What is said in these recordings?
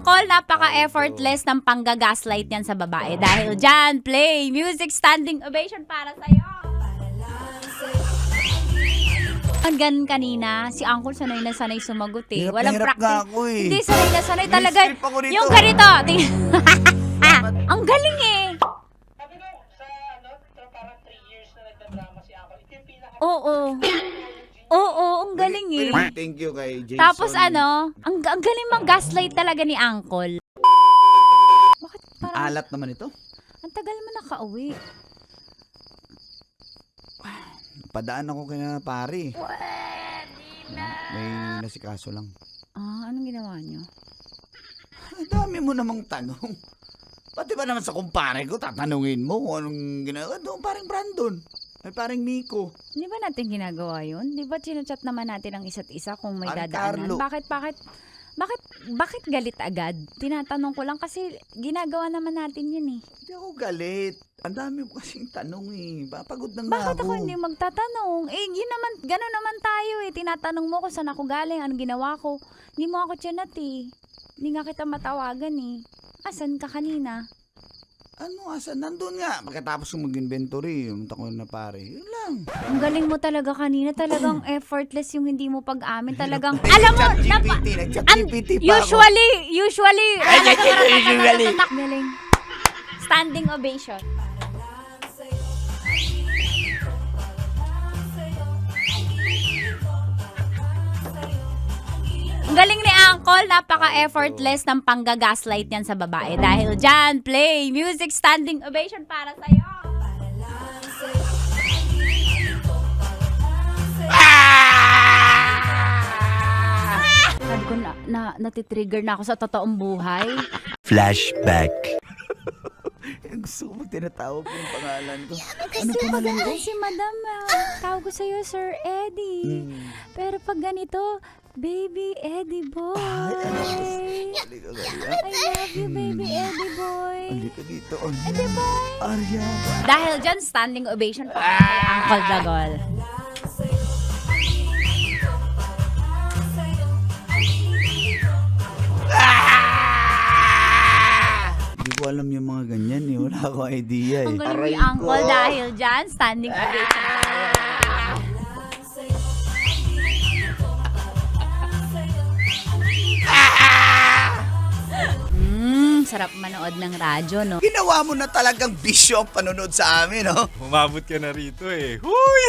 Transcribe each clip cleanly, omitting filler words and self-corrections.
Uncle, napaka-effortless ng panggagaslight niyan sa babae. Dahil dyan, play music standing ovation para sa'yo. Ang ganun kanina, si Uncle sanay na sanay sumagot eh. Hirap na Walang hirap practice. nga ako eh. Hindi, sanay na sanay May talaga. script ako rito. Yung ganito. Ang galing eh. Sabi ko, sa parang 3 years na nagdadrama si Uncle, ito yung pinaka... Oo. Oo, ang galing eh. Thank you kay Jason. Tapos ang galing mag-gaslight talaga ni Uncle. Bakit parang, Alat naman ito. ang tagal mo nakauwi? Padaan ako kay pare. May nasikaso lang. Anong ginawa niyo? Ang dami mo namang tanong. Pati ba naman sa kumpare ko, tatanungin mo kung anong ginagawa doon, parang Brandon. Ay parang Nico. Di ba natin ginagawa yun? Di ba chinachat naman natin ang isa't isa kung may Ang dadaanan? Carlo. Bakit galit agad? Tinatanong ko lang kasi ginagawa naman natin yun eh. Hindi ako galit. Ang dami mo kasing tanong eh. Papagod na nga Bakit ako hindi magtatanong? Eh, yun naman, gano'n naman tayo eh. Tinatanong mo kung saan ako galing, anong ginawa ko. Hindi mo ako chinat eh. Hindi nga kita matawagan eh. Asan ka kanina? Ano, asan? Nandun nga. Pagkatapos kong mag-inventory, yung tako na pare. Yun lang. Ang galing mo talaga kanina. Talagang effortless yung hindi mo pag-amin. Talagang, alam mo, Nag-chat-GPT pa ako. Usually. Usually. Galing. Standing ovation. Ang galing ni Uncle, napaka-effortless ng panggagaslight niyan sa babae. Dahil dyan, play music standing ovation para sa'yo. Sabi ko natitrigger na ako sa totoong buhay. Flashback. Gusto ko tinatawag ko yung pangalan ko. Ano pangalan ko? Si Madam, tawag ko sa'yo, Sir Eddie. Pero pag ganito, Baby Eddie Boy. Halika kaya. I love you, Baby Eddie Boy. Halika dito. Eddie Boy. Arya. Dahil dyan, standing ovation pa kay Uncle Dagol. Hindi ko alam yung mga ganyan eh. Wala akong idea eh. Ang galing ni Uncle dahil dyan, standing ovation pa sa'yo. Sarap manood ng radyo, no? Ginawa mo na talagang bisyo ang panonood sa amin, no? Umabot ka na rito eh. Huy!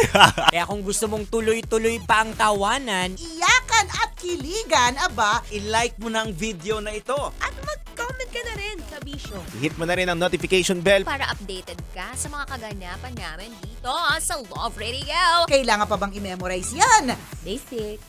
Kaya kung gusto mong tuloy-tuloy pa ang tawanan, Iyakan at kiligan, aba, i-like mo na ang video na ito. at mag-comment ka na rin sa Bisyo. Hit mo na rin ang notification bell. Para updated ka sa mga kaganapan namin dito sa Love Radio. Kailangan pa bang i-memorize yan? Basic.